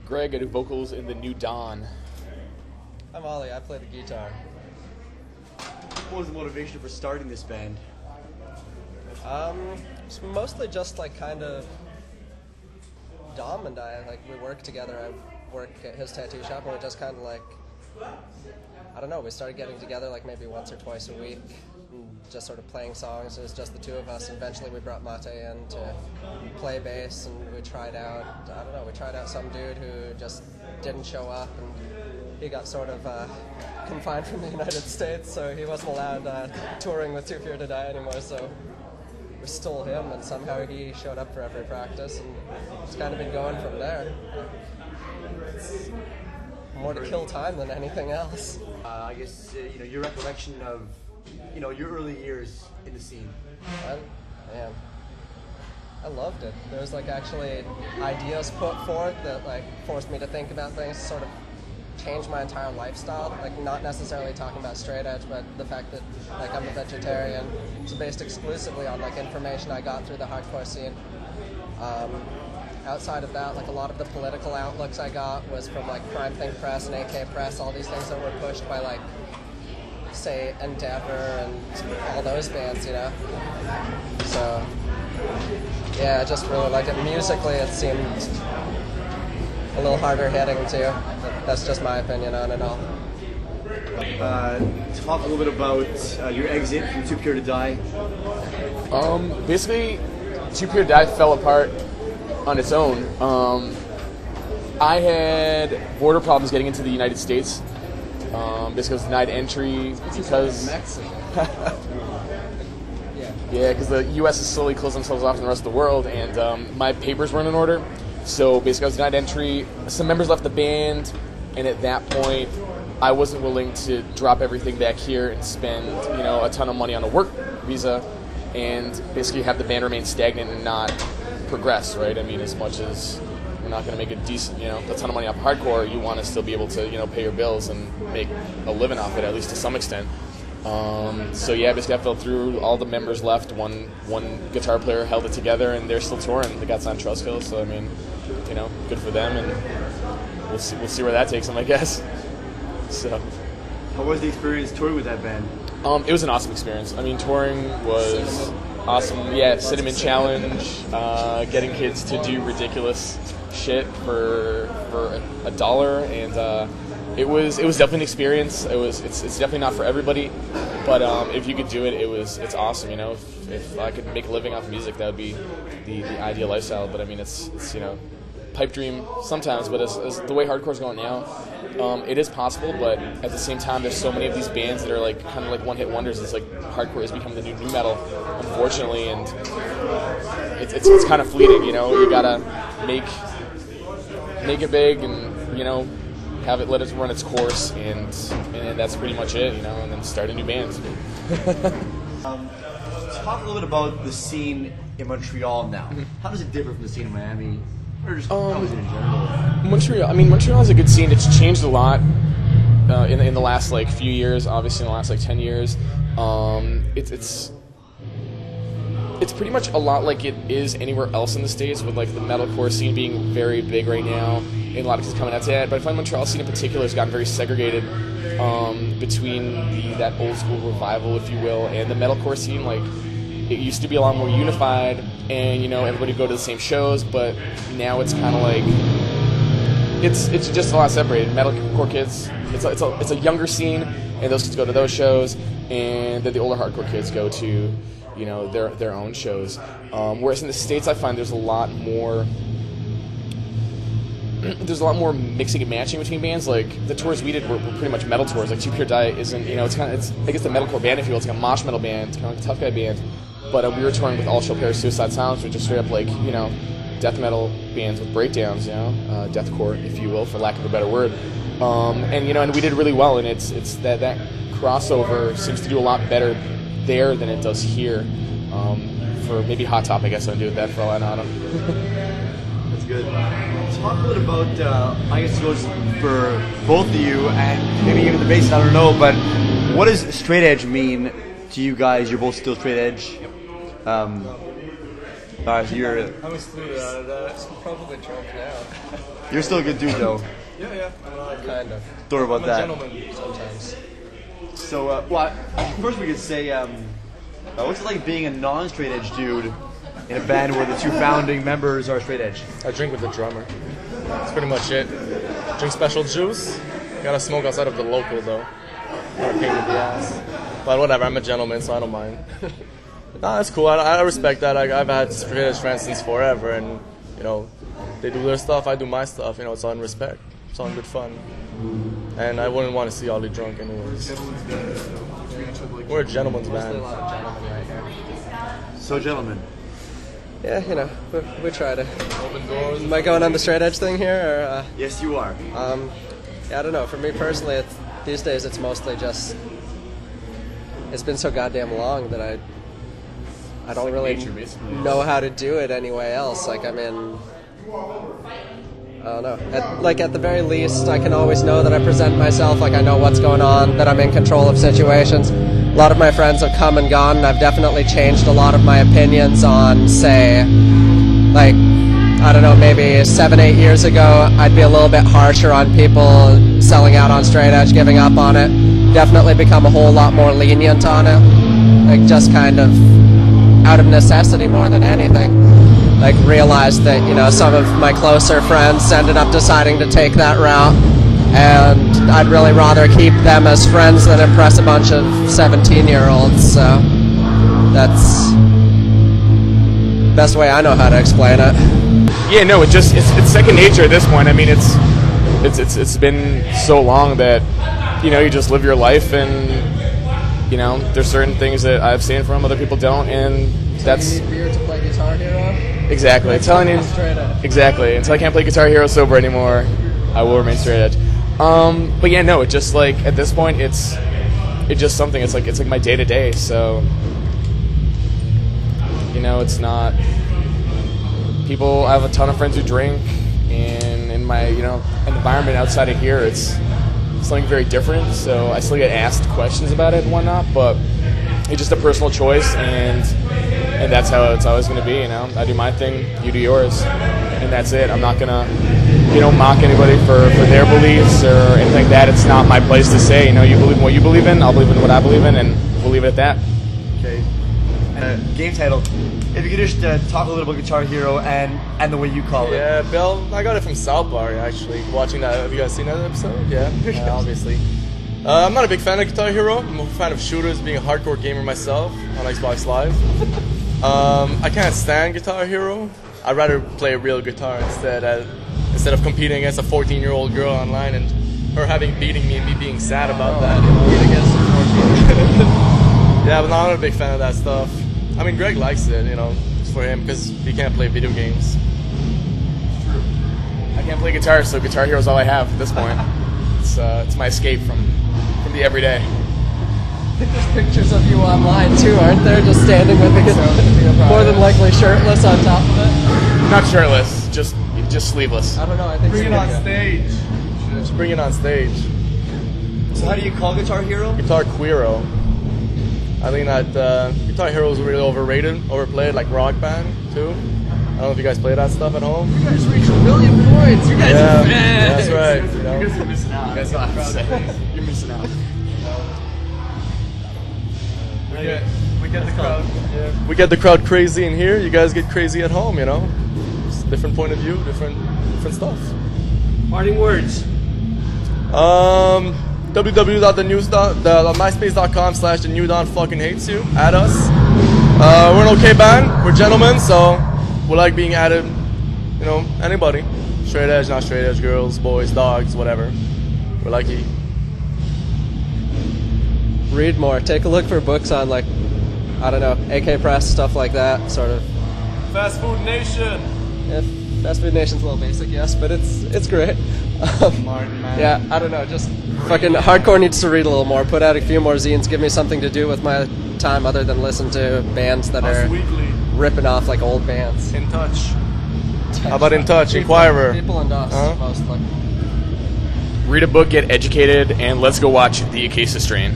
Greg, I do vocals in the new Dawn. I'm Ollie, I play the guitar. What was the motivation for starting this band? It's mostly just like kind of Dom and I, like we work together. I work at his tattoo shop and we just kind of like, I don't know, we started getting together like maybe once or twice a week and just sort of playing songs. It was just the two of us. Eventually we brought Mate in to play bass and we tried out, I don't know, we tried out some dude who just didn't show up and he got sort of confined from the United States, so he wasn't allowed touring with Too Pure to Die anymore, so we stole him and somehow he showed up for every practice and it's kind of been going from there. It's more to kill time than anything else. I guess, your recollection of, your early years in the scene. Man, I loved it. There was like actually ideas put forth that like forced me to think about things, sort of changed my entire lifestyle. Like not necessarily talking about straight edge, but the fact that like I'm a vegetarian. It's based exclusively on like information I got through the hardcore scene. Outside of that, like a lot of the political outlooks I got was from like Crime Think Press and AK Press, all these things that were pushed by like, say, Endeavor and all those bands, So, yeah, I just really liked it. Musically, it seemed a little harder hitting too. That's just my opinion on it all. Talk a little bit about your exit from Too Pure to Die. Basically, Too Pure to Die fell apart on its own. I had border problems getting into the United States. Basically, I was denied entry because because the U.S. has slowly closed themselves off from the rest of the world, and my papers weren't in order. So basically, I was denied entry. Some members left the band, and at that point, I wasn't willing to drop everything back here and spend a ton of money on a work visa, and basically have the band remain stagnant and not progress, right? I mean, as much as you're not going to make a decent, a ton of money off hardcore, you want to still be able to, pay your bills and make a living off it, at least to some extent. So yeah, basically I fell through. All the members left. One guitar player held it together, and they're still touring. They got signed Trustkill, so I mean, good for them, and we'll see where that takes them, I guess. So, how was the experience touring with that band? It was an awesome experience. I mean, touring was awesome. Yeah, Cinnamon Challenge, getting kids to do ridiculous shit for $1, and it was definitely an experience. It's definitely not for everybody, but if you could do it, it's awesome. If I could make a living off of music, that would be the ideal lifestyle. But I mean, it's pipe dream sometimes. But as the way hardcore's going now, it is possible. But at the same time, there's so many of these bands that are like kind of like one-hit wonders. It's like hardcore is becoming the new metal, unfortunately, and it's kind of fleeting. You gotta make it big, and have it let it run its course, and that's pretty much it, and then start a new band. Talk a little bit about the scene in Montreal now. How does it differ from the scene in Miami, or just how is it in general? Montreal is a good scene. It's changed a lot in the last few years. Obviously, in the last 10 years, it's pretty much a lot like it is anywhere else in the States, with the metalcore scene being very big right now, and a lot of kids coming out to that. But I find Montreal scene in particular has gotten very segregated between that old school revival, if you will, and the metalcore scene. It used to be a lot more unified, and everybody would go to the same shows, but now it's kind of it's just a lot separated. Metalcore kids, it's a younger scene, and those kids go to those shows, and then the older hardcore kids go to their own shows. Whereas in the States, I find there's a lot more mixing and matching between bands. The tours we did were pretty much metal tours. Too Pure Die isn't, it's I guess the metalcore band, if you will. It's like a mosh metal band, kind of like a tough guy band. But we were touring with All Shall Perish, Suicide Silence, which are straight up death metal bands with breakdowns, deathcore, if you will, for lack of a better word. And we did really well, and it's that crossover seems to do a lot better there than it does here. For maybe Hot Top, I guess I'll do that for all I know. That's good. Talk a little about, I guess it goes for both of you, and maybe even the bassist, I don't know, but what does straight edge mean to you guys? You're both still straight edge. You're I was probably drunk now. you're still a good dude though. Yeah. Kind of. Don't worry about that. Gentleman. Sometimes. So, first we could say, what's it like being a non-straight edge dude in a band where the two founding members are straight edge? I drink with the drummer. That's pretty much it. Drink special juice. Gotta smoke outside of the local though. Or a pain in the ass. But whatever, I'm a gentleman, so I don't mind. Nah, that's cool. I respect that. I've had straight edge friends since forever, and you know, they do their stuff, I do my stuff. You know, it's all in respect. It's all in good fun. And I wouldn't want to see Ollie drunk anyways. We're a gentleman's Mostly a band. lot of gentlemen right here. So, gentlemen. Yeah, you know, we try to. Open doors. Am I going on the straight edge thing here, or? Yes, you are. Yeah, I don't know. For me personally, these days it's mostly just. It's been so goddamn long that I don't really know how to do it anyway else. Like, I mean, I don't know. At the very least, I can always know that I present myself like I know what's going on, that I'm in control of situations. A lot of my friends have come and gone, and I've definitely changed a lot of my opinions on, say, like, I don't know, maybe 7-8 years ago, I'd be a little bit harsher on people selling out on straight edge, giving up on it. Definitely become a whole lot more lenient on it. Like, just kind of out of necessity more than anything. Like, realized that, you know, some of my closer friends ended up deciding to take that route, and I'd really rather keep them as friends than impress a bunch of 17-year-olds, so that's the best way I know how to explain it. Yeah, no, it's second nature at this point. I mean, it's been so long that, you know, you just live your life, and, you know, there's certain things that I've seen from other people don't, and that's... You need beer to play Guitar Hero? Exactly. I'm telling you. Exactly. Until I can't play Guitar Hero sober anymore, I will remain straight edge. But yeah, no, it just like at this point, it's just something. It's like my day to day. So, you know, it's not. People. I have a ton of friends who drink, and in my environment outside of here, it's something very different. So I still get asked questions about it and whatnot, but it's just a personal choice, and that's how it's always going to be, you know. I do my thing, you do yours, and that's it. I'm not going to, you know, mock anybody for their beliefs or anything like that. It's not my place to say, you know, you believe in what you believe in, I'll believe in what I believe in, and we'll leave it at that. Okay. Game title. If you could just talk a little about Guitar Hero and the way you call it. Yeah, Bill, I got it from South Park, actually. Watching that, have you guys seen that episode? Yeah, obviously. I'm not a big fan of Guitar Hero. I'm a fan of shooters, being a hardcore gamer myself on Xbox Live. I can't stand Guitar Hero. I'd rather play a real guitar instead of competing against a 14-year-old girl online and her beating me and me being sad about that. Compete against a 14-year-old. Yeah, but no, I'm not a big fan of that stuff. I mean, Greg likes it, you know, it's for him because he can't play video games. True. I can't play guitar, so Guitar Hero is all I have at this point. It's my escape from the everyday. I think there's pictures of you online too, aren't there? Just standing with the guitar, more than likely shirtless on top of it. Not shirtless, just sleeveless. I don't know. I think Bring it on stage. Just bring it on stage. So how do you call Guitar Hero? Guitar Queero. I think that Guitar Hero is really overplayed, like Rock Band too. I don't know if you guys play that stuff at home. You guys reached 1 million points. You guys are fans. That's right. You know? You guys are missing out. You guys don't have to say. You're missing out. We get the crowd. Yeah. We get the crowd crazy in here. You guys get crazy at home. You know, it's a different point of view, different stuff. Parting words. www.myspace.com/thenewdawn fucking hates you. Add us. We're an okay band. We're gentlemen, so we like being added. You know, anybody. Straight edge, not straight edge, girls, boys, dogs, whatever. We're lucky. Read more. Take a look for books on, like, I don't know, AK Press, stuff like that, sort of. Fast Food Nation. Yeah, Fast Food Nation's a little basic, yes, but it's great. Yeah, I don't know, just fucking hardcore needs to read a little more, put out a few more zines, give me something to do with my time other than listen to bands that are ripping off like old bands. In Touch. How about In Touch? Inquirer. People and us, mostly. Read a book, get educated, and let's go watch The Acacia Strain.